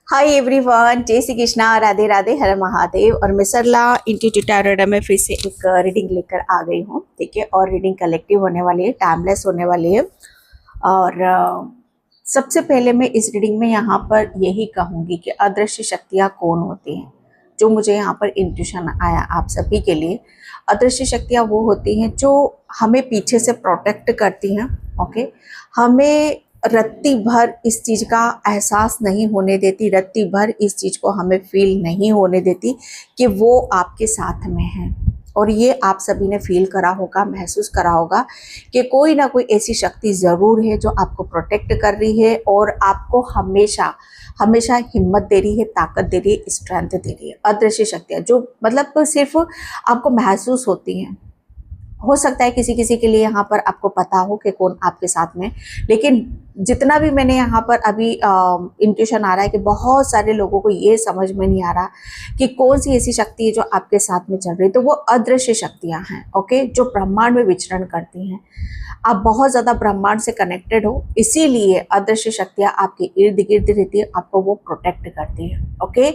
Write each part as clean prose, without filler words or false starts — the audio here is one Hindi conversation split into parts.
हाय एवरीवन, जय श्री कृष्णा, राधे राधे, हर महादेव। और मैं सरला इंस्टीट्यूट टैरोट में फिर से एक रीडिंग लेकर आ गई हूँ। ठीक है, और रीडिंग कलेक्टिव होने वाली है, टाइमलेस होने वाली है। और सबसे पहले मैं इस रीडिंग में यहाँ पर यही कहूँगी कि अदृश्य शक्तियाँ कौन होती हैं, जो मुझे यहाँ पर इंट्यूशन आया आप सभी के लिए। अदृश्य शक्तियाँ वो होती हैं जो हमें पीछे से प्रोटेक्ट करती हैं। ओके, हमें रत्ती भर इस चीज़ का एहसास नहीं होने देती, रत्ती भर इस चीज़ को हमें फील नहीं होने देती कि वो आपके साथ में है। और ये आप सभी ने फील करा होगा, महसूस करा होगा कि कोई ना कोई ऐसी शक्ति ज़रूर है जो आपको प्रोटेक्ट कर रही है और आपको हमेशा हमेशा हिम्मत दे रही है, ताकत दे रही है, स्ट्रेंथ दे रही है। अदृश्य शक्तियाँ जो मतलब सिर्फ आपको महसूस होती हैं। हो सकता है किसी किसी के लिए यहाँ पर आपको पता हो कि कौन आपके साथ में, लेकिन जितना भी मैंने यहाँ पर अभी इंट्यूशन आ रहा है कि बहुत सारे लोगों को ये समझ में नहीं आ रहा कि कौन सी ऐसी शक्ति है जो आपके साथ में चल रही है। तो वो अदृश्य शक्तियाँ हैं, ओके, जो ब्रह्मांड में विचरण करती हैं। आप बहुत ज़्यादा ब्रह्मांड से कनेक्टेड हो, इसीलिए अदृश्य शक्तियाँ आपके इर्द गिर्द रहती है, आपको वो प्रोटेक्ट करती है। ओके,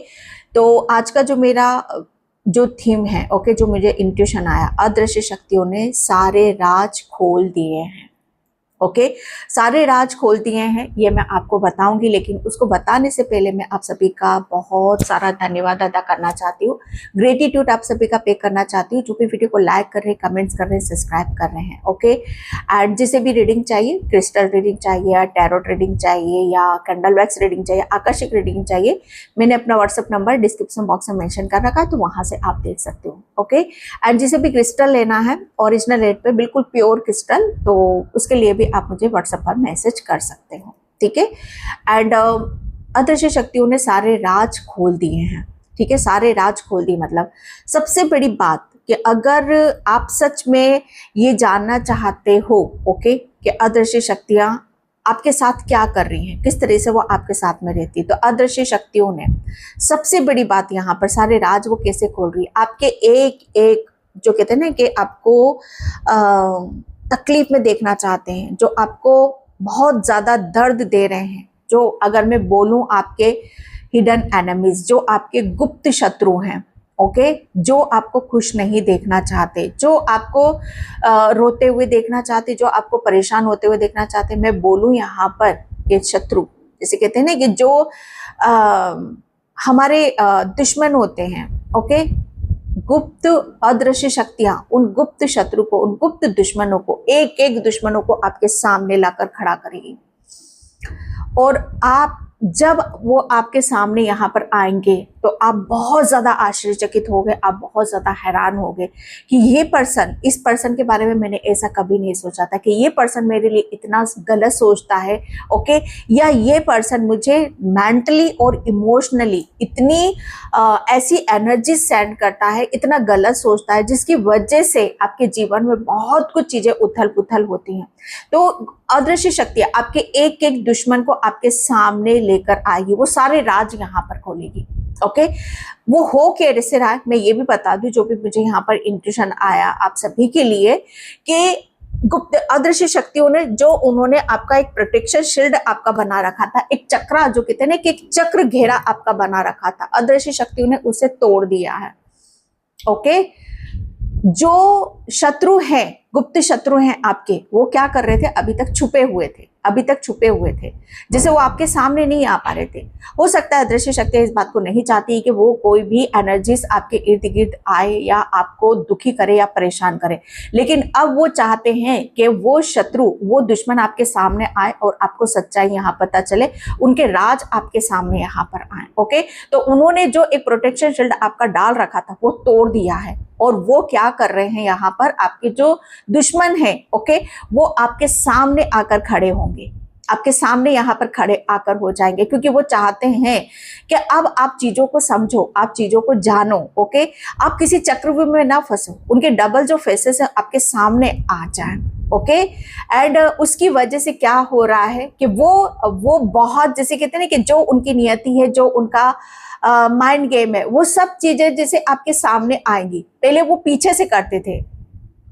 तो आज का जो मेरा जो थीम है, ओके, जो मुझे इंट्यूशन आया, अदृश्य शक्तियों ने सारे राज खोल दिए हैं। ओके, सारे राज खोल दिए हैं, ये मैं आपको बताऊंगी। लेकिन उसको बताने से पहले मैं आप सभी का बहुत सारा धन्यवाद अदा करना चाहती हूँ, ग्रेटिट्यूड आप सभी का पे करना चाहती हूँ, जो भी वीडियो को लाइक कर रहे हैं, कमेंट्स कर रहे हैं, सब्सक्राइब कर रहे हैं। ओके, एंड जिसे भी रीडिंग चाहिए, क्रिस्टल रीडिंग चाहिए या टैरोट रीडिंग चाहिए या कैंडल वैक्स रीडिंग चाहिए, आकर्षक रीडिंग चाहिए, मैंने अपना व्हाट्सएप नंबर डिस्क्रिप्शन बॉक्स में मेंशन कर रखा है, तो वहां से आप देख सकते हो। ओके, एंड जिसे भी क्रिस्टल लेना है ओरिजिनल रेट पे, बिल्कुल प्योर क्रिस्टल, तो उसके लिए भी आप मुझे व्हाट्सएप पर मैसेज कर सकते हो। ठीक है, एंड अदृश्य शक्तियों ने सारे राज खोल दिए हैं। ठीक है, सारे राज खोल दिए मतलब सबसे बड़ी बात कि अगर आप सच में ये जानना चाहते हो, ओके, कि अदृश्य शक्तियां आपके साथ क्या कर रही हैं, किस तरह से वो आपके साथ में रहती है, तो अदृश्य शक्तियों ने सबसे बड़ी बात यहाँ पर सारे राज वो कैसे खोल रही है, आपके एक एक जो कहते हैं ना कि आपको तकलीफ में देखना चाहते हैं, जो आपको बहुत ज़्यादा दर्द दे रहे हैं, जो अगर मैं बोलूँ आपके हिडन एनिमीज, जो आपके गुप्त शत्रु हैं। ओके, जो आपको खुश नहीं देखना चाहते, जो आपको रोते हुए देखना चाहते, जो आपको परेशान होते हुए देखना चाहते। मैं बोलूँ यहाँ पर कि शत्रु, जैसे कहते हैं ना कि जो हमारे दुश्मन होते हैं। ओके, गुप्त अदृश्य शक्तियां उन गुप्त शत्रु को, उन गुप्त दुश्मनों को, एक एक दुश्मनों को आपके सामने लाकर खड़ा करेगी। और आप जब वो आपके सामने यहाँ पर आएंगे तो आप बहुत ज़्यादा आश्चर्यचकित हो गए, आप बहुत ज़्यादा हैरान हो गए कि ये पर्सन, इस पर्सन के बारे में मैंने ऐसा कभी नहीं सोचा था कि ये पर्सन मेरे लिए इतना गलत सोचता है। ओके, या ये पर्सन मुझे मेंटली और इमोशनली इतनी ऐसी एनर्जी सेंड करता है, इतना गलत सोचता है, जिसकी वजह से आपके जीवन में बहुत कुछ चीज़ें उथल पुथल होती हैं। तो अदृश्य शक्तियाँ आपके एक एक दुश्मन को आपके सामने लेकर आएगी, वो सारे राज यहाँ पर खोलेगी। ओके, वो हो कैसे रहा है मैं ये भी बता दूं, जो भी मुझे यहाँ पर इंट्यूशन आया आप सभी के लिए, कि गुप्त अदृश्य शक्तियों ने जो उन्होंने आपका एक प्रोटेक्शन शील्ड आपका बना रखा था, एक चक्रा जो कहते हैं ना कि एक चक्र घेरा आपका बना रखा था, अदृश्य शक्तियों ने उसे तोड़ दिया है। ओके, जो शत्रु हैं, गुप्त शत्रु हैं आपके, वो क्या कर रहे थे, अभी तक छुपे हुए थे, अभी तक छुपे हुए थे, जैसे वो आपके सामने नहीं आ पा रहे थे। हो सकता है अदृश्य शक्तियां इस बात को नहीं चाहती कि वो कोई भी एनर्जीज आपके इर्द गिर्द आए या आपको दुखी करे या परेशान करे, लेकिन अब वो चाहते हैं कि वो शत्रु, वो दुश्मन आपके सामने आए और आपको सच्चाई यहाँ पता चले, उनके राज आपके सामने यहाँ पर आए। ओके, तो उन्होंने जो एक प्रोटेक्शन शील्ड आपका डाल रखा था वो तोड़ दिया है, और वो क्या कर रहे हैं, यहाँ पर आपके जो दुश्मन है, ओके, वो आपके सामने आकर खड़े होंगे, आपके सामने यहाँ पर खड़े आकर हो जाएंगे, क्योंकि वो चाहते हैं कि अब आप चीजों को समझो, आप चीजों को जानो। ओके, आप किसी चक्रव्यूह में ना फंसो, उनके डबल जो फेसेस है आपके सामने आ जाए। ओके, एंड उसकी वजह से क्या हो रहा है कि वो बहुत, जैसे कहते हैं ना कि जो उनकी नियति है, जो उनका माइंड गेम है, वो सब चीजें जैसे आपके सामने आएंगी। पहले वो पीछे से करते थे,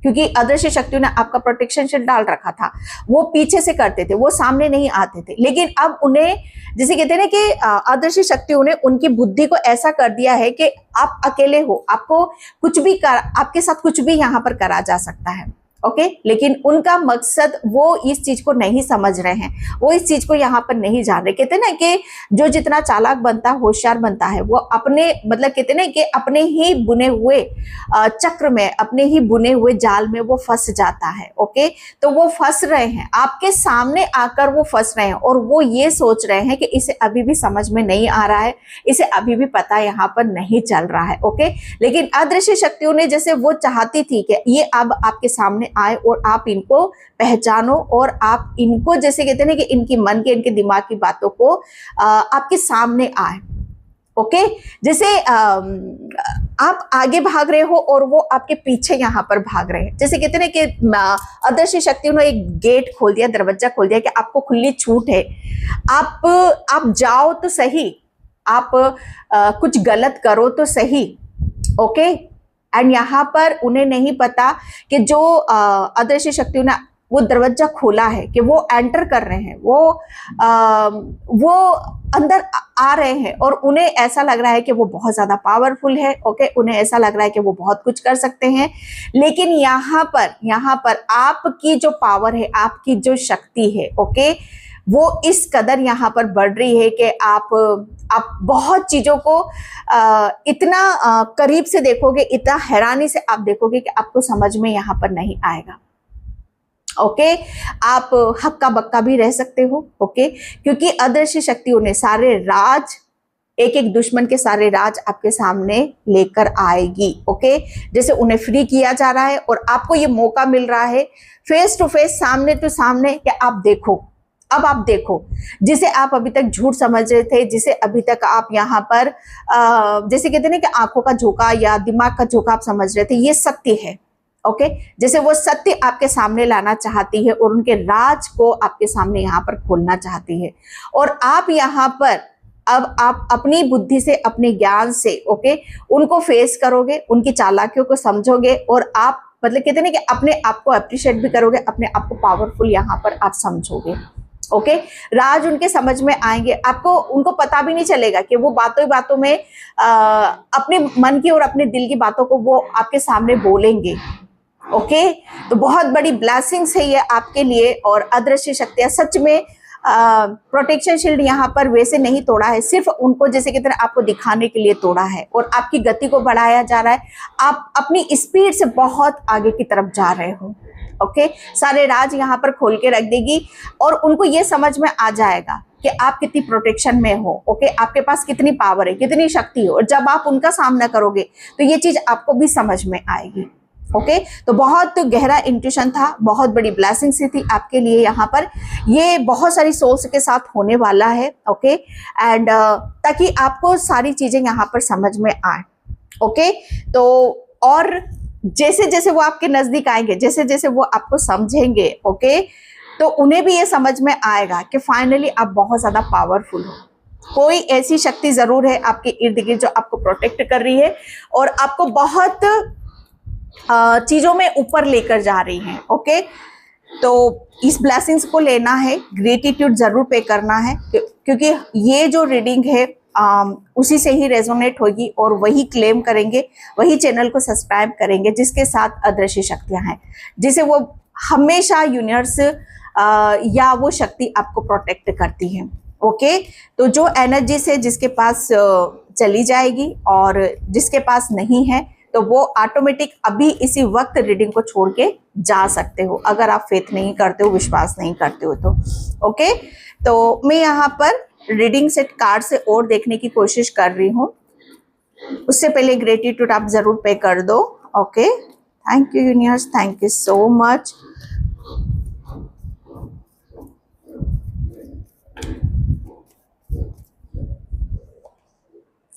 क्योंकि अदृश्य शक्तियों ने आपका प्रोटेक्शन शील्ड डाल रखा था। वो पीछे से करते थे, वो सामने नहीं आते थे। लेकिन अब उन्हें, जैसे कहते हैं ना कि अदृश्य शक्तियों ने उनकी बुद्धि को ऐसा कर दिया है कि आप अकेले हो, आपको कुछ भी आपके साथ कुछ भी यहाँ पर करा जा सकता है। ओके, लेकिन उनका मकसद, वो इस चीज को नहीं समझ रहे हैं, वो इस चीज को यहाँ पर नहीं जान रहे। कहते ना कि जो जितना चालाक बनता, होशियार बनता है, वो अपने, मतलब कहते ना कि अपने ही बुने हुए चक्र में, अपने ही बुने हुए जाल में वो फंस जाता है। ओके, तो वो फंस रहे हैं, आपके सामने आकर वो फंस रहे हैं, और वो ये सोच रहे हैं कि इसे अभी भी समझ में नहीं आ रहा है, इसे अभी भी पता यहाँ पर नहीं चल रहा है। ओके, लेकिन अदृश्य शक्तियों ने, जैसे वो चाहती थी कि ये अब आपके सामने आए और आप इनको पहचानो, और आप इनको, जैसे कहते हैं कि इनकी मन के, इनके दिमाग की बातों को आपके सामने आए। ओके, जैसे आप आगे भाग रहे हो और वो आपके पीछे यहाँ पर भाग रहे हैं। जैसे कहते हैं कि अदृश्य शक्तियों ने एक गेट खोल दिया, दरवाजा खोल दिया कि आपको खुली छूट है, आप जाओ तो सही, आप कुछ गलत करो तो सही। ओके, एंड यहाँ पर उन्हें नहीं पता कि जो अदृश्य शक्तियों ने वो दरवाजा खोला है, कि वो एंटर कर रहे हैं, वो अंदर आ रहे हैं, और उन्हें ऐसा लग रहा है कि वो बहुत ज्यादा पावरफुल है। ओके, उन्हें ऐसा लग रहा है कि वो बहुत कुछ कर सकते हैं। लेकिन यहाँ पर आपकी जो पावर है, आपकी जो शक्ति है, ओके, वो इस कदर यहाँ पर बढ़ रही है कि आप बहुत चीजों को इतना करीब से देखोगे, इतना हैरानी से आप देखोगे कि आपको समझ में यहाँ पर नहीं आएगा। ओके, आप हक्का बक्का भी रह सकते हो। ओके, क्योंकि अदृश्य शक्तियों ने सारे राज, एक एक दुश्मन के सारे राज आपके सामने लेकर आएगी। ओके, जैसे उन्हें फ्री किया जा रहा है और आपको ये मौका मिल रहा है फेस टू फेस, सामने टू सामने, कि आप देखो, अब आप देखो, जिसे आप अभी तक झूठ समझ रहे थे, जिसे अभी तक आप यहाँ पर जैसे कहते हैं ना कि आंखों का झोंका या दिमाग का झोंका आप समझ रहे थे, ये सत्य है। ओके, जैसे वो सत्य आपके सामने लाना चाहती है और उनके राज को आपके सामने यहाँ पर खोलना चाहती है। और आप यहाँ पर अब आप अपनी बुद्धि से, अपने ज्ञान से, ओके, उनको फेस करोगे, उनकी चालाकियों को समझोगे, और आप, मतलब कहते हैं ना कि अपने आप को अप्रिशिएट भी करोगे, अपने आप को पावरफुल यहाँ पर आप समझोगे। ओके, राज उनके समझ में आएंगे, आपको, उनको पता भी नहीं चलेगा कि वो बातों ही बातों में अपने मन की और अपने दिल की बातों को वो आपके सामने बोलेंगे। ओके, तो बहुत बड़ी ब्लेसिंग्स है ये आपके लिए। और अदृश्य शक्तियां सच में प्रोटेक्शन शील्ड यहाँ पर वैसे नहीं तोड़ा है, सिर्फ उनको, जैसे कहते हैं, आपको दिखाने के लिए तोड़ा है, और आपकी गति को बढ़ाया जा रहा है। आप अपनी स्पीड से बहुत आगे की तरफ जा रहे हो। ओके, सारे राज यहाँ पर खोल के रख देगी, और उनको ये समझ में आ जाएगा कि आप कितनी प्रोटेक्शन में हो। ओके, आपके पास कितनी पावर है, कितनी शक्ति है, और जब आप उनका सामना करोगे तो ये चीज आपको भी समझ में आएगी। ओके, तो बहुत गहरा इंट्यूशन था, बहुत बड़ी ब्लेसिंग सी थी आपके लिए यहाँ पर। ये बहुत सारी सोल्स के साथ होने वाला है। ओके, एंड ताकि आपको सारी चीजें यहाँ पर समझ में आए। ओके, तो और जैसे जैसे वो आपके नजदीक आएंगे, जैसे जैसे वो आपको समझेंगे, ओके, तो उन्हें भी ये समझ में आएगा कि फाइनली आप बहुत ज्यादा पावरफुल हो। कोई ऐसी शक्ति जरूर है आपके इर्द गिर्द जो आपको प्रोटेक्ट कर रही है और आपको बहुत चीजों में ऊपर लेकर जा रही है। ओके, तो इस ब्लेसिंग्स को लेना है, ग्रेटिट्यूड जरूर पे करना है, क्योंकि ये जो रीडिंग है उसी से ही रेजोनेट होगी, और वही क्लेम करेंगे, वही चैनल को सब्सक्राइब करेंगे जिसके साथ अदृश्य शक्तियां हैं, जिसे वो हमेशा यूनिवर्स या वो शक्ति आपको प्रोटेक्ट करती है। ओके, तो जो एनर्जी से जिसके पास चली जाएगी और जिसके पास नहीं है, तो वो ऑटोमेटिक अभी इसी वक्त रीडिंग को छोड़ के जा सकते हो, अगर आप फेथ नहीं करते हो, विश्वास नहीं करते हो तो। ओके, तो मैं यहाँ पर रीडिंग सेट कार्ड से और देखने की कोशिश कर रही हूँ। उससे पहले ग्रेटिट्यूड आप जरूर पे कर दो। Okay, thank you universe, thank you so much.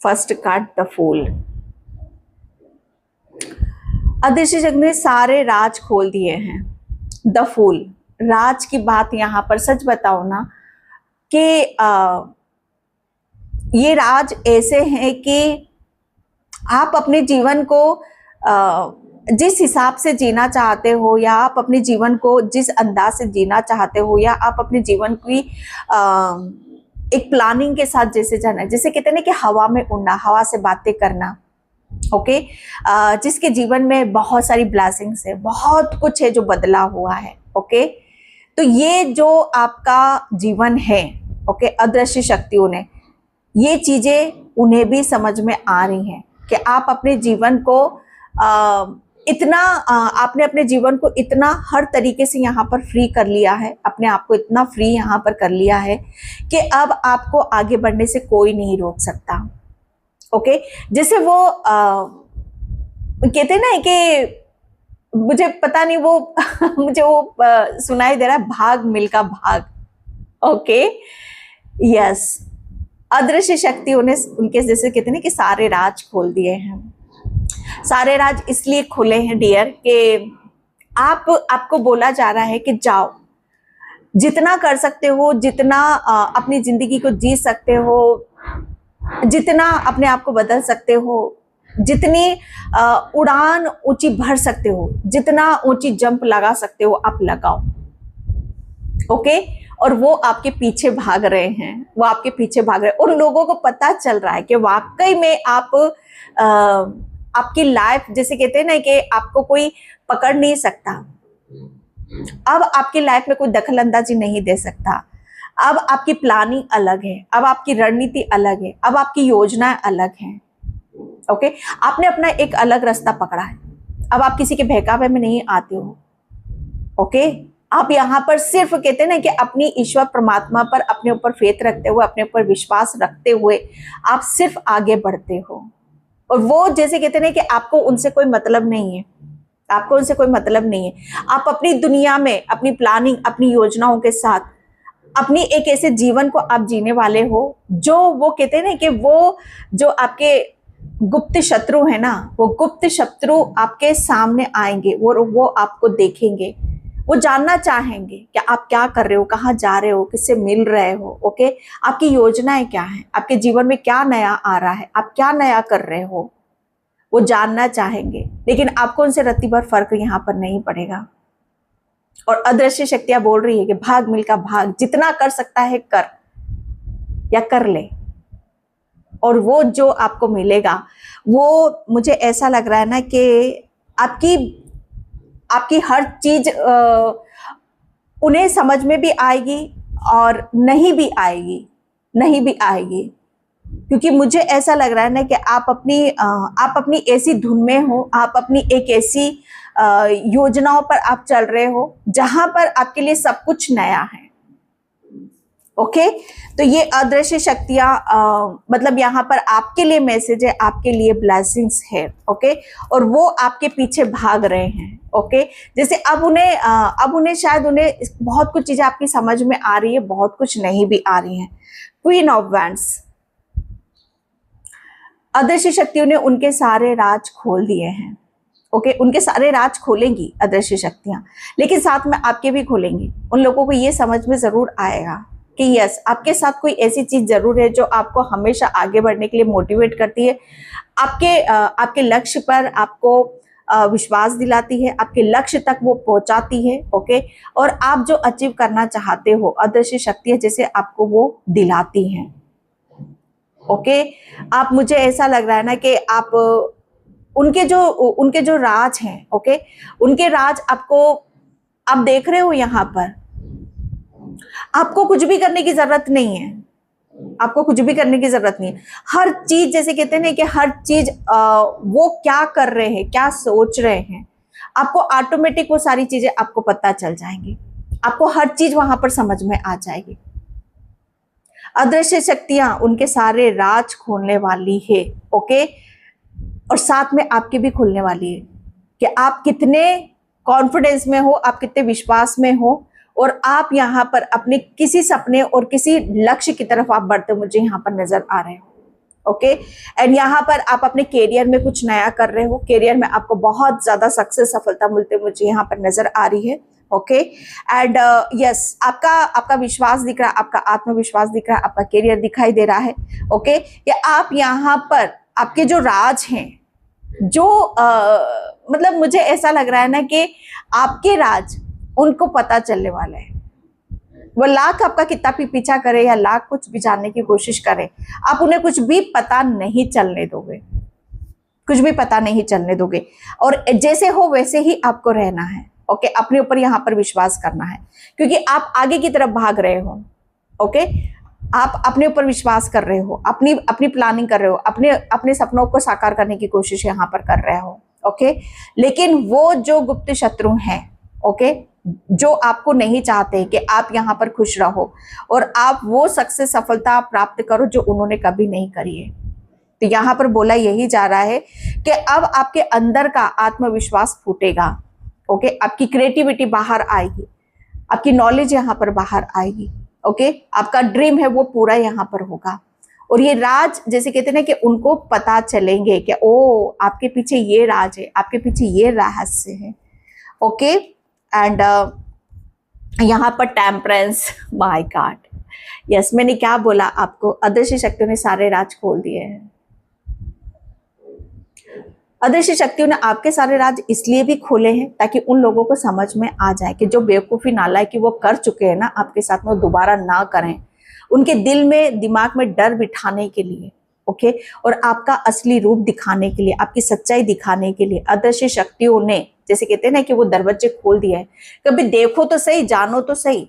First card the fool. अदृश्य शक्ति ने सारे राज खोल दिए हैं। द फूल, राज की बात यहाँ पर सच बताओ ना कि ये राज ऐसे हैं कि आप अपने जीवन को जिस हिसाब से जीना चाहते हो, या आप अपने जीवन को जिस अंदाज से जीना चाहते हो, या आप अपने जीवन की एक प्लानिंग के साथ जैसे जाना है, जैसे कहते हैं ना कि हवा में उड़ना, हवा से बातें करना, ओके। जिसके जीवन में बहुत सारी ब्लेसिंग्स है, बहुत कुछ है जो बदला हुआ है, ओके। तो ये जो आपका जीवन है, ओके, अदृश्य शक्तियों ने ये चीजें उन्हें भी समझ में आ रही हैं कि आप अपने जीवन को आपने अपने जीवन को इतना हर तरीके से यहाँ पर फ्री कर लिया है, अपने आप को इतना फ्री यहाँ पर कर लिया है कि अब आपको आगे बढ़ने से कोई नहीं रोक सकता, ओके। जैसे वो कहते हैं ना कि मुझे पता नहीं वो मुझे वो सुनाई दे रहा है, भाग मिल्खा भाग, ओके, यस। अदृश्य शक्तियों ने उनके जैसे कहते हैं ना कि सारे राज खोल दिए हैं। सारे राज इसलिए खुले हैं डियर कि आपको बोला जा रहा है कि जाओ, जितना कर सकते हो, जितना अपनी जिंदगी को जी सकते हो, जितना अपने आप को बदल सकते हो, जितनी उड़ान ऊंची भर सकते हो, जितना ऊंची जंप लगा सकते हो, आप लगाओ, ओके। और वो आपके पीछे भाग रहे हैं, वो आपके पीछे भाग रहे हैं, और लोगों को पता चल रहा है कि वाकई में आपकी लाइफ, जैसे कहते हैं ना कि आपको कोई पकड़ नहीं सकता, अब आपकी लाइफ में कोई दखल अंदाजी नहीं दे सकता। अब आपकी प्लानिंग अलग है, अब आपकी रणनीति अलग है, अब आपकी योजनाएं अलग हैं, ओके। आपने अपना एक अलग रास्ता पकड़ा है, अब आप किसी के बहकावे में नहीं आते हो, ओके। आप यहाँ पर सिर्फ कहते हैं ना कि अपनी ईश्वर परमात्मा पर अपने ऊपर फेथ रखते हुए, अपने ऊपर विश्वास रखते हुए आप सिर्फ आगे बढ़ते हो। और वो जैसे कहते हैं ना कि आपको उनसे कोई मतलब नहीं है, आपको उनसे कोई मतलब नहीं है। आप अपनी दुनिया में अपनी प्लानिंग, अपनी योजनाओं के साथ अपनी एक ऐसे जीवन को आप जीने वाले हो जो वो कहते हैं ना कि वो जो आपके गुप्त शत्रु है ना, वो गुप्त शत्रु आपके सामने आएंगे, वो आपको देखेंगे, वो जानना चाहेंगे कि आप क्या कर रहे हो, कहाँ जा रहे हो, किससे मिल रहे हो, ओके। आपकी योजनाएं क्या है, आपके जीवन में क्या नया आ रहा है, आप क्या नया कर रहे हो, वो जानना चाहेंगे। लेकिन आपको उनसे रत्ती भर फर्क यहाँ पर नहीं पड़ेगा। और अदृश्य शक्तियां बोल रही है कि भाग मिल्खा भाग, जितना कर सकता है कर, या कर ले, और वो जो आपको मिलेगा वो मुझे ऐसा लग रहा है ना कि आपकी हर चीज उन्हें समझ में भी आएगी और नहीं भी आएगी, क्योंकि मुझे ऐसा लग रहा है ना कि आप अपनी ऐसी धुन में हो, आप अपनी एक ऐसी योजनाओं पर आप चल रहे हो जहां पर आपके लिए सब कुछ नया है, ओके। तो ये अदृश्य शक्तियां मतलब यहाँ पर आपके लिए मैसेज है, आपके लिए ब्लेसिंग्स है, ओके। और वो आपके पीछे भाग रहे हैं, ओके। जैसे अब उन्हें शायद उन्हें बहुत कुछ चीजें आपकी समझ में आ रही है, बहुत कुछ नहीं भी आ रही हैं। क्वीन ऑफ वैंड्स, अदृश्य शक्तियों ने उनके सारे राज खोल दिए हैं, ओके। उनके सारे राज खोलेंगी अदृश्य शक्तियां, लेकिन साथ में आपके भी खोलेंगी। उन लोगों को ये समझ में जरूर आएगा कि यस, आपके साथ कोई ऐसी चीज जरूर है जो आपको हमेशा आगे बढ़ने के लिए मोटिवेट करती है, आपके लक्ष्य पर आपको विश्वास दिलाती है, आपके लक्ष्य तक वो पहुंचाती है, ओके। और आप जो अचीव करना चाहते हो, अदृश्य शक्तियां जैसे आपको वो दिलाती हैं, ओके। आप, मुझे ऐसा लग रहा है ना कि आप उनके जो राज हैं, ओके, उनके राज आप देख रहे हो। यहाँ पर आपको कुछ भी करने की जरूरत नहीं है, आपको कुछ भी करने की जरूरत नहीं है। हर चीज, जैसे कहते हैं ना कि हर चीज वो क्या कर रहे हैं, क्या सोच रहे हैं, आपको ऑटोमेटिक वो सारी चीजें आपको पता चल जाएंगी, आपको हर चीज वहां पर समझ में आ जाएगी। अदृश्य शक्तियां उनके सारे राज खोलने वाली है, ओके। और साथ में आपके भी खुलने वाली है कि आप कितने कॉन्फिडेंस में हो, आप कितने विश्वास में हो, और आप यहाँ पर अपने किसी सपने और किसी लक्ष्य की तरफ आप बढ़ते मुझे यहाँ पर नजर आ रहे हो, ओके। एंड यहाँ पर आप अपने करियर में कुछ नया कर रहे हो, करियर में आपको बहुत ज्यादा सक्सेस, सफलता मिलते मुझे यहाँ पर नजर आ रही है, ओके। एंड यस, आपका विश्वास दिख रहा है, आपका आत्मविश्वास दिख रहा है, आपका करियर दिखाई दे रहा है, ओके। या आप यहाँ पर आपके जो राज हैं, जो मतलब मुझे ऐसा लग रहा है ना कि आपके राज उनको पता चलने वाला है। वो लाख आपका कितना भी पीछा करे या लाख कुछ भी जानने की कोशिश करे, आप उन्हें कुछ भी पता नहीं चलने दोगे, कुछ भी पता नहीं चलने दोगे। और जैसे हो वैसे ही आपको रहना है। ओके, अपने ऊपर यहाँ पर विश्वास करना है, क्योंकि आप आगे की तरफ भाग रहे हो। ओके, आप अपने ऊपर विश्वास कर रहे हो, अपनी अपनी प्लानिंग कर रहे हो, अपने अपने सपनों को साकार करने की कोशिश यहाँ पर कर रहे हो। ओके, लेकिन वो जो गुप्त शत्रु हैं, ओके, जो आपको नहीं चाहते कि आप यहाँ पर खुश रहो और आप वो सक्सेस सफलता प्राप्त करो जो उन्होंने कभी नहीं करी है। तो यहाँ पर बोला यही जा रहा है कि अब आपके अंदर का आत्मविश्वास फूटेगा। ओके, आपकी क्रिएटिविटी बाहर आएगी, आपकी नॉलेज यहाँ पर बाहर आएगी। ओके, आपका ड्रीम है वो पूरा यहाँ पर होगा। और ये राज जैसे कहते हैं ना कि उनको पता चलेंगे कि ओ आपके पीछे ये राज है, आपके पीछे ये रहस्य है। ओके, एंड यहाँ पर टेम्परेंस, माय गॉड, यस, मैंने क्या बोला आपको, अदृश्य शक्तियों ने सारे राज खोल दिए हैं। अदृश्य शक्तियों ने आपके सारे राज इसलिए भी खोले हैं ताकि उन लोगों को समझ में आ जाए कि जो बेवकूफ़ी नालायकी वो कर चुके हैं ना आपके साथ में, वो दोबारा ना करें। उनके दिल में दिमाग में डर बिठाने के लिए, ओके, और आपका असली रूप दिखाने के लिए, आपकी सच्चाई दिखाने के लिए अदृश्य शक्तियों ने, जैसे कहते हैं ना कि वो दरवाजे खोल दिए हैं। कभी देखो तो सही, जानो तो सही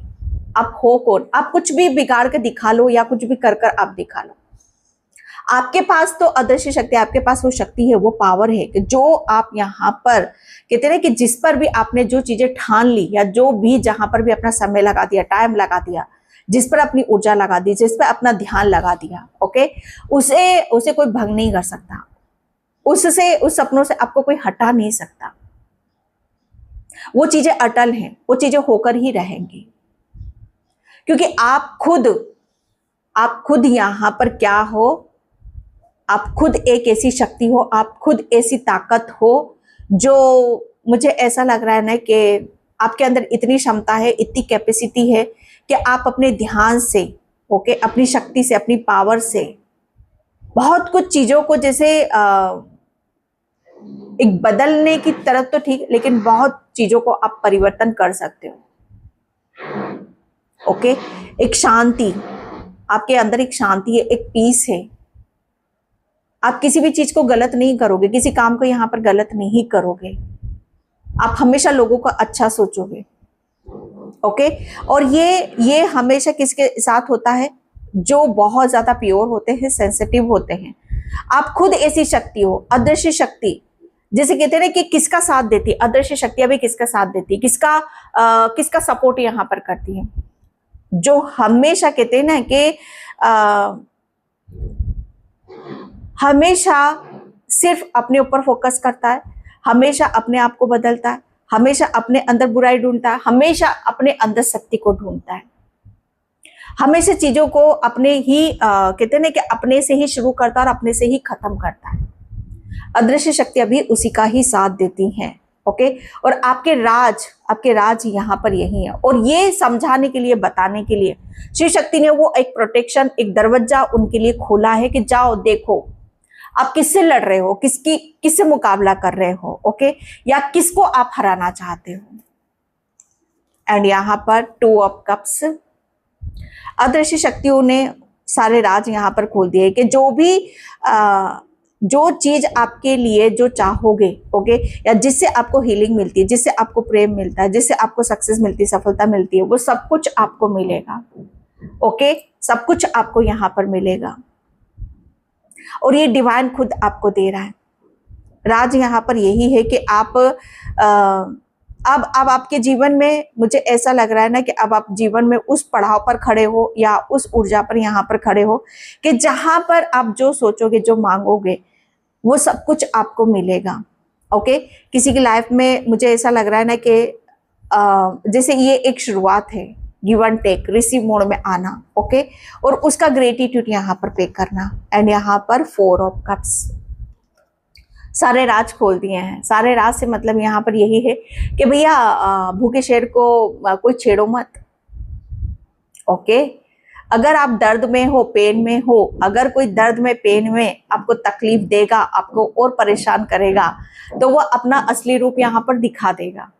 आप हो कौन। आप कुछ भी बिगाड़ के दिखा लो या कुछ भी कर कर आप दिखा लो, आपके पास तो अदृश्य शक्ति, आपके पास वो शक्ति है, वो पावर है कि जो आप यहाँ पर कहते हैं कि जिस पर भी आपने जो चीजें ठान ली या जो भी जहां पर भी अपना समय लगा दिया, टाइम लगा दिया, जिस पर अपनी ऊर्जा लगा दी, जिस पर अपना ध्यान लगा दिया, ओके, उसे उसे कोई भंग नहीं कर सकता, उससे उस सपनों से आपको कोई हटा नहीं सकता। वो चीजें अटल हैं, वो चीजें होकर ही रहेंगी, क्योंकि आप खुद यहां पर क्या हो, आप खुद एक ऐसी शक्ति हो, आप खुद ऐसी ताकत हो, जो मुझे ऐसा लग रहा है ना कि आपके अंदर इतनी क्षमता है, इतनी कैपेसिटी है कि आप अपने ध्यान से, ओके, अपनी शक्ति से, अपनी पावर से बहुत कुछ चीजों को जैसे एक बदलने की तरफ तो ठीक, लेकिन बहुत चीजों को आप परिवर्तन कर सकते हो। ओके, एक शांति, आपके अंदर एक शांति है, एक पीस है। आप किसी भी चीज को गलत नहीं करोगे, किसी काम को यहाँ पर गलत नहीं करोगे, आप हमेशा लोगों को अच्छा सोचोगे। ओके, और ये हमेशा किसके साथ होता है, जो बहुत ज्यादा प्योर होते हैं, सेंसिटिव होते हैं। आप खुद ऐसी शक्ति हो, अदृश्य शक्ति, जैसे कहते हैं कि किसका साथ देती है अदृश्य शक्ति, अभी किसका साथ देती है, किसका सपोर्ट यहाँ पर करती है, जो हमेशा कहते हैं ना कि हमेशा सिर्फ अपने ऊपर फोकस करता है, हमेशा अपने आप को बदलता है, हमेशा अपने अंदर बुराई ढूंढता है, हमेशा अपने अंदर शक्ति को ढूंढता है, हमेशा चीजों को अपने ही कहते हैं ना कि अपने से ही शुरू करता है और अपने से ही खत्म करता है। अदृश्य शक्ति अभी उसी का ही साथ देती हैं। ओके, और आपके राज यहाँ पर यही है। और ये समझाने के लिए, बताने के लिए शिव शक्ति ने वो एक प्रोटेक्शन, एक दरवाजा उनके लिए खोला है कि जाओ देखो आप किससे लड़ रहे हो, किससे मुकाबला कर रहे हो, ओके, या किसको आप हराना चाहते हो। एंड यहाँ पर 2 ऑफ कप्स, अदृश्य शक्तियों ने सारे राज यहाँ पर खोल दिए कि जो चीज आपके लिए जो चाहोगे, ओके, या जिससे आपको हीलिंग मिलती है, जिससे आपको प्रेम मिलता है, जिससे आपको सक्सेस मिलती है, सफलता मिलती है, वो सब कुछ आपको मिलेगा। ओके, सब कुछ आपको यहाँ पर मिलेगा और ये डिवाइन खुद आपको दे रहा है। राज यहाँ पर यही है कि आप अब आपके जीवन में, मुझे ऐसा लग रहा है ना कि अब आप जीवन में उस पड़ाव पर खड़े हो या उस ऊर्जा पर यहाँ पर खड़े हो कि जहां पर आप जो सोचोगे, जो मांगोगे, वो सब कुछ आपको मिलेगा। ओके, किसी की लाइफ में मुझे ऐसा लग रहा है ना कि जैसे ये एक शुरुआत है, give and take, receive mode में आना, ओके, और उसका ग्रेटिट्यूड यहाँ पर पे करना। एंड यहाँ पर 4 ऑफ कप्स, सारे राज खोल दिए हैं। सारे राज से मतलब यहाँ पर यही है कि भैया भूखे शेर को कोई छेड़ो मत, ओके, अगर आप दर्द में हो, पेन में हो, अगर कोई दर्द में, पेन में आपको तकलीफ देगा, आपको और परेशान करेगा, तो वो अपना असली रूप यहाँ पर दिखा देगा।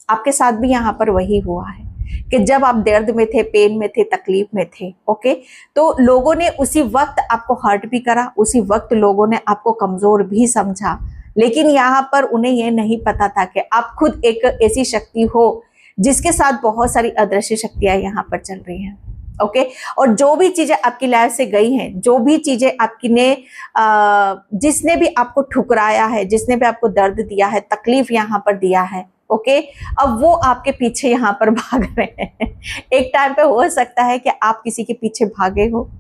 आपके साथ भी यहाँ पर वही हुआ है कि जब आप दर्द में थे, पेन में थे, तकलीफ में थे, ओके, तो लोगों ने उसी वक्त आपको हर्ट भी करा, उसी वक्त लोगों ने आपको कमजोर भी समझा, लेकिन यहाँ पर उन्हें यह नहीं पता था कि आप खुद एक ऐसी शक्ति हो जिसके साथ बहुत सारी अदृश्य शक्तियां यहाँ पर चल रही हैं, ओके। और जो भी चीजें आपकी लाइफ से गई हैं, जो भी चीजें आपकी ने जिसने भी आपको ठुकराया है, जिसने भी आपको दर्द दिया है, तकलीफ यहाँ पर दिया है, ओके, अब वो आपके पीछे यहाँ पर भाग रहे हैं। एक टाइम पे हो सकता है कि आप किसी के पीछे भागे हो,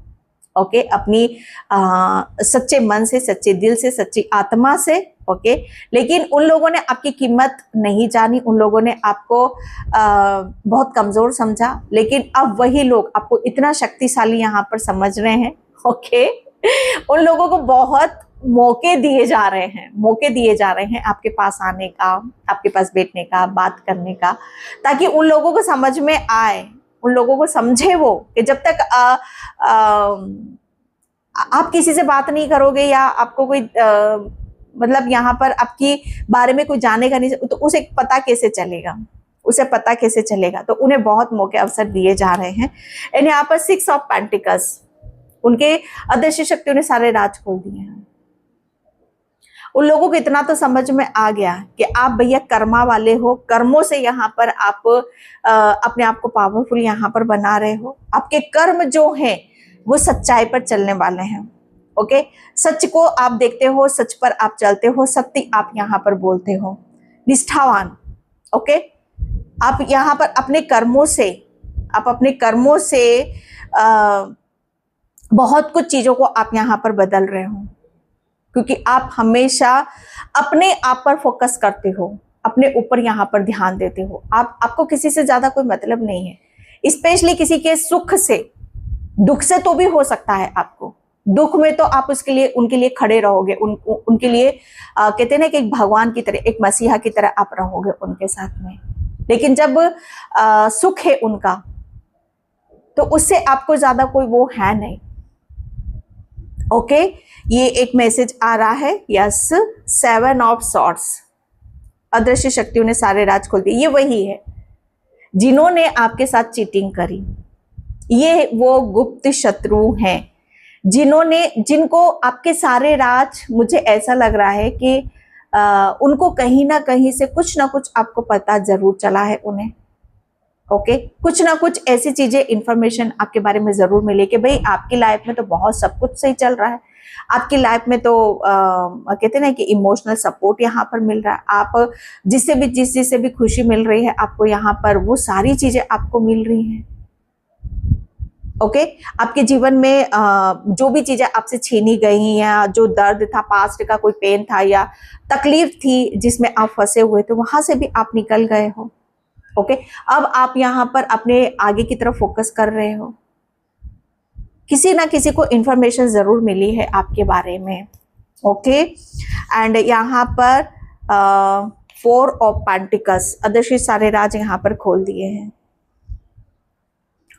ओके, अपनी सच्चे मन से, सच्चे दिल से, सच्ची आत्मा से, ओके, लेकिन उन लोगों ने आपकी कीमत नहीं जानी, उन लोगों ने आपको बहुत कमजोर समझा, लेकिन अब वही लोग आपको इतना शक्तिशाली यहाँ पर समझ रहे हैं, ओके। उन लोगों को बहुत मौके दिए जा रहे हैं, मौके दिए जा रहे हैं आपके पास आने का, आपके पास बैठने का, बात करने का, ताकि उन लोगों को समझ में आए, उन लोगों को समझे वो कि जब तक आप किसी से बात नहीं करोगे या आपको कोई मतलब यहाँ पर आपकी बारे में कोई जानेगा नहीं, तो उसे पता कैसे चलेगा, उसे पता कैसे चलेगा। तो उन्हें बहुत मौके अवसर दिए जा रहे हैं। एंड यहाँ पर 6 ऑफ पेंटिकल्स, उनके अदृश्य शक्तियों ने सारे राज खोल दिए हैं। उन लोगों को इतना तो समझ में आ गया कि आप भैया कर्मा वाले हो, कर्मों से यहाँ पर आप अपने आप को पावरफुल यहाँ पर बना रहे हो। आपके कर्म जो हैं वो सच्चाई पर चलने वाले हैं, ओके। सच को आप देखते हो, सच पर आप चलते हो, सत्य आप यहाँ पर बोलते हो, निष्ठावान, ओके। आप यहाँ पर अपने कर्मों से, आप अपने कर्मों से बहुत कुछ चीजों को आप यहाँ पर बदल रहे हो, क्योंकि आप हमेशा अपने आप पर फोकस करते हो, अपने ऊपर यहाँ पर ध्यान देते हो। आपको किसी से ज्यादा कोई मतलब नहीं है, स्पेशली किसी के सुख से, दुख से तो भी हो सकता है आपको। दुख में तो आप उसके लिए, उनके लिए खड़े रहोगे, उनके लिए कहते हैं ना कि एक भगवान की तरह, एक मसीहा की तरह आप रहोगे उनके साथ में। लेकिन जब सुख है उनका, तो उससे आपको ज्यादा कोई वो है नहीं, ओके। ये एक मैसेज आ रहा है, यस, 7 ऑफ सॉर्ड्स, अदृश्य शक्तियों ने सारे राज खोल दिए। ये वही है जिन्होंने आपके साथ चीटिंग करी, ये वो गुप्त शत्रु हैं जिनको आपके सारे राज, मुझे ऐसा लग रहा है कि उनको कहीं ना कहीं से कुछ ना कुछ आपको पता जरूर चला है उन्हें, ओके। कुछ ना कुछ ऐसी चीजें, इंफॉर्मेशन आपके बारे में जरूर मिले कि भाई आपकी लाइफ में तो बहुत सब कुछ सही चल रहा है, आपकी लाइफ में तो कहते हैं ना कि इमोशनल सपोर्ट यहाँ पर मिल रहा है, आप जिस चीज से भी खुशी मिल रही है आपको यहाँ पर, वो सारी चीजें आपको मिल रही हैं, ओके। आपके जीवन में जो भी चीजें आपसे छीनी गई या जो दर्द था, पास्ट का कोई पेन था या तकलीफ थी जिसमें आप फंसे हुए थे, वहां से भी आप निकल गए हो, ओके। अब आप यहाँ पर अपने आगे की तरफ फोकस कर रहे हो। किसी ना किसी को इंफॉर्मेशन जरूर मिली है आपके बारे में, ओके। एंड यहाँ पर 4 ऑफ पेंटिकल्स, अदृश्य सारे राज यहाँ पर खोल दिए हैं।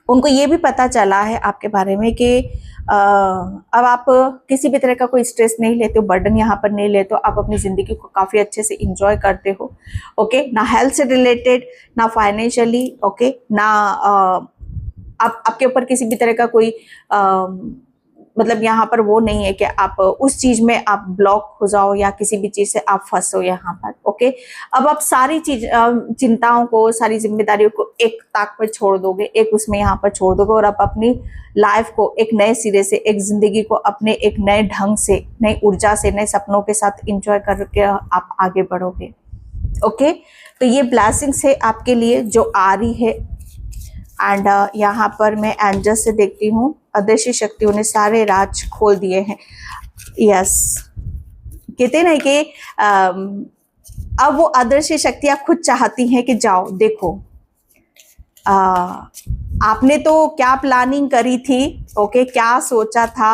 उनको ये भी पता चला है आपके बारे में कि अब आप किसी भी तरह का कोई स्ट्रेस नहीं लेते हो, बर्डन यहाँ पर नहीं लेते हो, आप अपनी जिंदगी को काफी अच्छे से इंजॉय करते हो, ओके। ना हेल्थ से रिलेटेड, ना फाइनेंशियली, ओके, ना आपके ऊपर किसी भी तरह का कोई मतलब यहाँ पर वो नहीं है कि आप उस चीज में आप ब्लॉक हो जाओ या किसी भी चीज से आप फंसो यहाँ पर, ओके। अब आप सारी चिंताओं को, सारी जिम्मेदारियों को एक ताक पर छोड़ दोगे, एक उसमें यहाँ पर छोड़ दोगे, और आप अपनी लाइफ को एक नए सिरे से, एक जिंदगी को अपने एक नए ढंग से, नई ऊर्जा से, नए सपनों के साथ इंजॉय करके आप आगे बढ़ोगे, ओके। तो ये ब्लेसिंग्स है आपके लिए जो आ रही है। एंड यहाँ पर मैं एंजल से देखती हूँ, अदृश्य शक्तियों ने सारे राज खोल दिए हैं, यस। कहते हैं ना कि अब वो अदृश्य शक्तियां खुद चाहती हैं कि जाओ देखो, आपने तो क्या प्लानिंग करी थी, ओके, क्या सोचा था,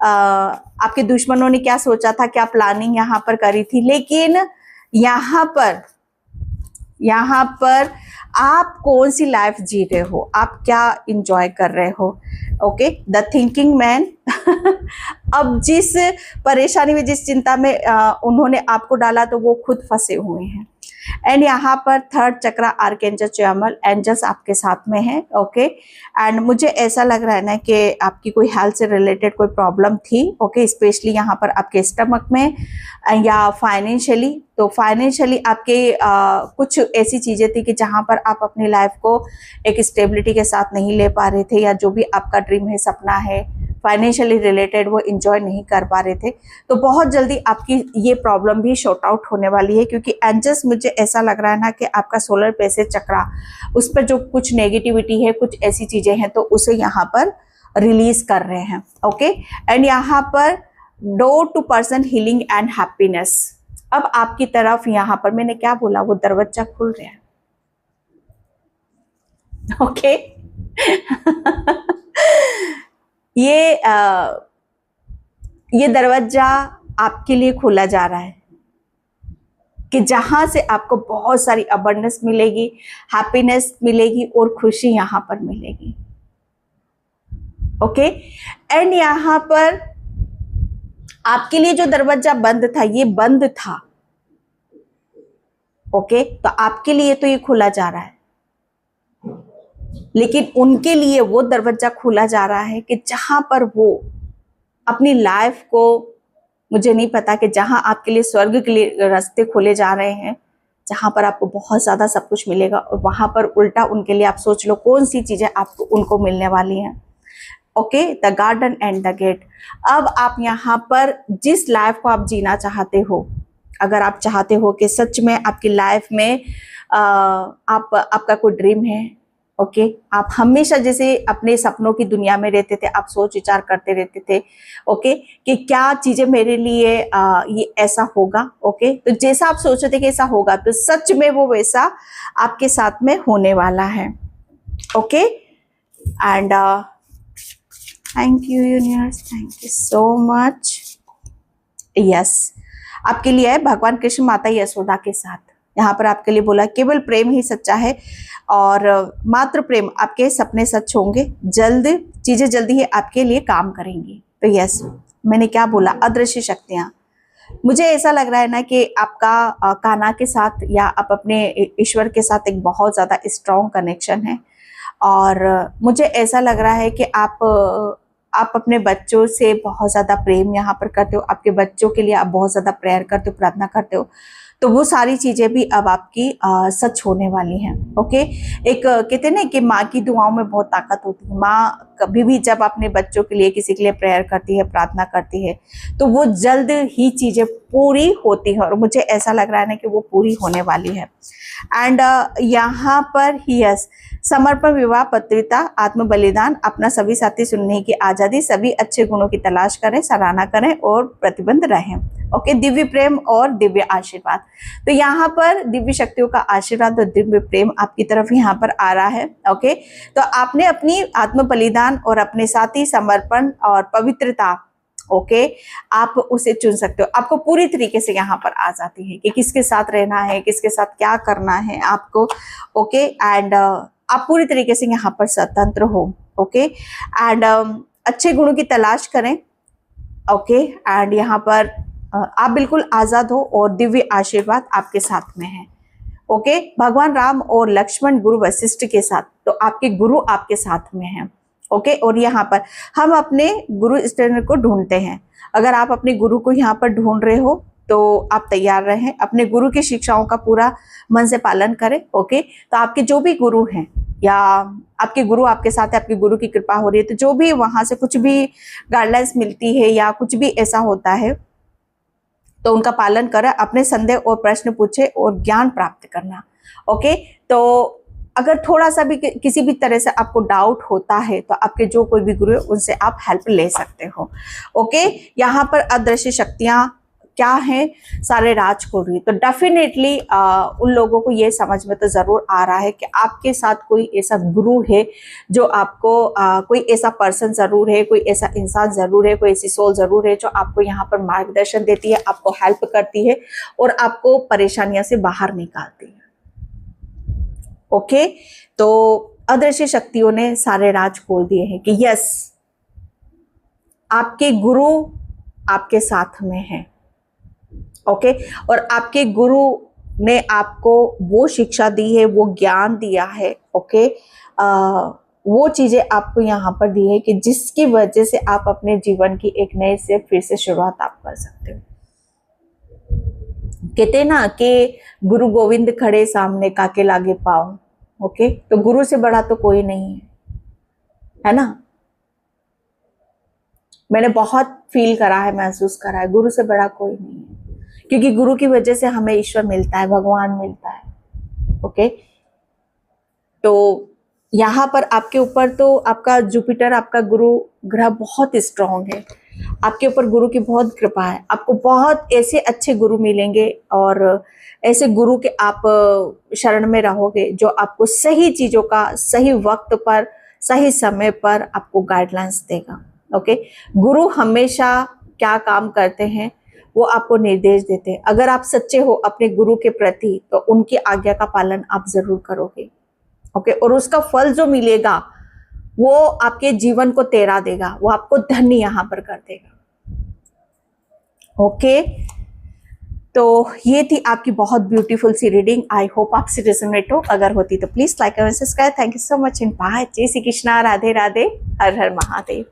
आपके दुश्मनों ने क्या सोचा था, क्या प्लानिंग यहाँ पर करी थी, लेकिन यहाँ पर यहाँ पर आप कौन सी लाइफ जी रहे हो, आप क्या इंजॉय कर रहे हो। ओके, द थिंकिंग मैन अब जिस परेशानी में, जिस चिंता में उन्होंने आपको डाला, तो वो खुद फंसे हुए हैं। एंड यहाँ पर थर्ड चक्रा आर्कएंजल चयामल, एंजल्स आपके साथ में है। ओके, एंड मुझे ऐसा लग रहा है ना कि आपकी कोई हेल्थ से रिलेटेड कोई प्रॉब्लम थी। ओके, स्पेशली यहाँ पर आपके स्टमक में या फाइनेंशियली। तो फाइनेंशियली आपके कुछ ऐसी चीज़ें थी कि जहाँ पर आप अपनी लाइफ को एक स्टेबिलिटी के साथ नहीं ले पा रहे थे, या जो भी आपका ड्रीम है, सपना है फाइनेंशियली रिलेटेड, वो इंजॉय नहीं कर पा रहे थे। तो बहुत जल्दी आपकी ये प्रॉब्लम भी शॉर्ट आउट होने वाली है, क्योंकि एंजल्स मुझे ऐसा लग रहा है ना कि आपका सोलर प्लेक्सस चक्रा, उस पर जो कुछ नेगेटिविटी है, कुछ ऐसी चीज़ें हैं, तो उसे यहाँ पर रिलीज कर रहे हैं। ओके, एंड यहाँ पर door to person healing and happiness. अब आपकी तरफ यहाँ पर मैंने क्या बोला, वो दरवाजा खुल रहा है। ओके ये दरवाजा आपके लिए खोला जा रहा है कि जहां से आपको बहुत सारी अबंडेंस मिलेगी, हैप्पीनेस मिलेगी और खुशी यहां पर मिलेगी। ओके, एंड यहां पर आपके लिए जो दरवाजा बंद था, ये बंद था। ओके, तो आपके लिए तो ये खुला जा रहा है, लेकिन उनके लिए वो दरवाजा खुला जा रहा है कि जहां पर वो अपनी लाइफ को, मुझे नहीं पता कि जहां आपके लिए स्वर्ग के लिए रास्ते खोले जा रहे हैं, जहां पर आपको बहुत ज्यादा सब कुछ मिलेगा, और वहां पर उल्टा उनके लिए आप सोच लो कौन सी चीजें आपको उनको मिलने वाली हैं। Okay, the garden and the gate. अब आप यहाँ पर जिस लाइफ को आप जीना चाहते हो, अगर आप चाहते हो कि सच में आपकी लाइफ में आपका कोई ड्रीम है, ओके, आप हमेशा जैसे अपने सपनों की दुनिया में रहते थे, आप सोच विचार करते रहते थे, ओके, कि क्या चीजें मेरे लिए ये ऐसा होगा। ओके, तो जैसा आप सोचते थे कि ऐसा होगा, तो सच में वो वैसा आपके साथ में होने वाला है। Okay, and thank you universe, thank you so much. Yes, आपके लिए है भगवान कृष्ण माता यशोदा के साथ। यहाँ पर आपके लिए बोला केवल प्रेम ही सच्चा है, और मात्र प्रेम, आपके सपने सच होंगे, जल्द चीजें जल्दी ही आपके लिए काम करेंगी। तो यस, मैंने क्या बोला, अदृश्य शक्तियां। मुझे ऐसा लग रहा है ना कि आपका कान्हा के साथ या आप अपने ईश्वर के साथ एक बहुत ज्यादा स्ट्रॉन्ग कनेक्शन है, और मुझे ऐसा लग रहा है कि आप अपने बच्चों से बहुत ज्यादा प्रेम यहाँ पर करते हो, आपके बच्चों के लिए आप बहुत ज्यादा प्रेयर करते हो, प्रार्थना करते हो। तो वो सारी चीजें भी अब आपकी सच होने वाली हैं। ओके, एक कहते हैं ना कि माँ की दुआओं में बहुत ताकत होती है। माँ कभी भी जब अपने बच्चों के लिए, किसी के लिए प्रेयर करती है, प्रार्थना करती है, तो वो जल्द ही चीजें पूरी होती है, और मुझे ऐसा लग रहा है ना कि वो पूरी होने वाली है। एंड यहाँ पर यस, समर्पण, विवाह, पत्रिता, आत्म बलिदान, अपना सभी साथी सुनने की आजादी, सभी अच्छे गुणों की तलाश करें, सराहना करें और प्रतिबंध रहें। ओके, दिव्य प्रेम और दिव्य आशीर्वाद। तो यहाँ पर दिव्य शक्तियों का आशीर्वाद और दिव्य प्रेम आपकी तरफ यहाँ पर आ रहा है। ओके, तो आपने अपनी आत्म बलिदान और अपने साथी समर्पण और पवित्रता, ओके, आप उसे चुन सकते हो। आपको पूरी तरीके से यहाँ पर आ जाती है कि किसके साथ रहना है, किसके साथ क्या करना है आपको। ओके, एंड आप पूरी तरीके से यहाँ पर स्वतंत्र हो। ओके, एंड अच्छे गुणों की तलाश करें। ओके, एंड यहाँ पर आप बिल्कुल आजाद हो, और दिव्य आशीर्वाद आपके साथ में है। ओके, भगवान राम और लक्ष्मण गुरु वशिष्ठ के साथ, तो आपके गुरु आपके साथ में हैं। ओके, और यहाँ पर हम अपने गुरु स्टैंडर को ढूंढते हैं। अगर आप अपने गुरु को यहाँ पर ढूंढ रहे हो, तो आप तैयार रहें, अपने गुरु की शिक्षाओं का पूरा मन से पालन करें। ओके, तो आपके जो भी गुरु हैं, या आपके गुरु आपके साथ है, आपके गुरु की कृपा हो रही है, तो जो भी वहां से कुछ भी गाइडलाइंस मिलती है या कुछ भी ऐसा होता है, तो उनका पालन करें, अपने संदेह और प्रश्न पूछे और ज्ञान प्राप्त करना। ओके, तो अगर थोड़ा सा भी किसी भी तरह से आपको डाउट होता है, तो आपके जो कोई भी गुरु है, उनसे आप हेल्प ले सकते हो। ओके, यहाँ पर अदृश्य शक्तियां क्या है, सारे राज खोल रही है। तो डेफिनेटली उन लोगों को ये समझ में तो जरूर आ रहा है कि आपके साथ कोई ऐसा गुरु है जो आपको कोई ऐसा पर्सन जरूर है, कोई ऐसा इंसान जरूर है, कोई ऐसी सोल जरूर है जो आपको यहाँ पर मार्गदर्शन देती है, आपको हेल्प करती है और आपको परेशानियों से बाहर निकालती है। ओके, तो अदृश्य शक्तियों ने सारे राज खोल दिए हैं कि यस, आपके गुरु आपके साथ में हैं। ओके, और आपके गुरु ने आपको वो शिक्षा दी है, वो ज्ञान दिया है। ओके, वो चीजें आपको यहाँ पर दी है कि जिसकी वजह से आप अपने जीवन की एक नए से फिर से शुरुआत आप कर सकते हो। कहते ना कि गुरु गोविंद खड़े सामने काके लागे पाओ। ओके, तो गुरु से बड़ा तो कोई नहीं है ना। मैंने बहुत फील करा है, महसूस करा है, गुरु से बड़ा कोई नहीं है, क्योंकि गुरु की वजह से हमें ईश्वर मिलता है, भगवान मिलता है। ओके, तो यहाँ पर आपके ऊपर तो आपका जुपिटर, आपका गुरु ग्रह बहुत स्ट्रांग है, आपके ऊपर गुरु की बहुत कृपा है। आपको बहुत ऐसे अच्छे गुरु मिलेंगे और ऐसे गुरु के आप शरण में रहोगे जो आपको सही चीजों का सही वक्त पर सही समय पर आपको गाइडलाइंस देगा। ओके, गुरु हमेशा क्या काम करते हैं वो आपको निर्देश देते हैं। अगर आप सच्चे हो अपने गुरु के प्रति तो उनकी आज्ञा का पालन आप जरूर करोगे। ओके, और उसका फल जो मिलेगा वो आपके जीवन को तेरा देगा, वो आपको धन्य यहाँ पर कर देगा। ओके, तो ये थी आपकी बहुत ब्यूटीफुल सी रीडिंग। आई होप आपसे रेजोनेट हो, अगर होती तो please like and subscribe. Thank you so much and bye. जय श्री कृष्णा, राधे राधे, हर हर महादेव।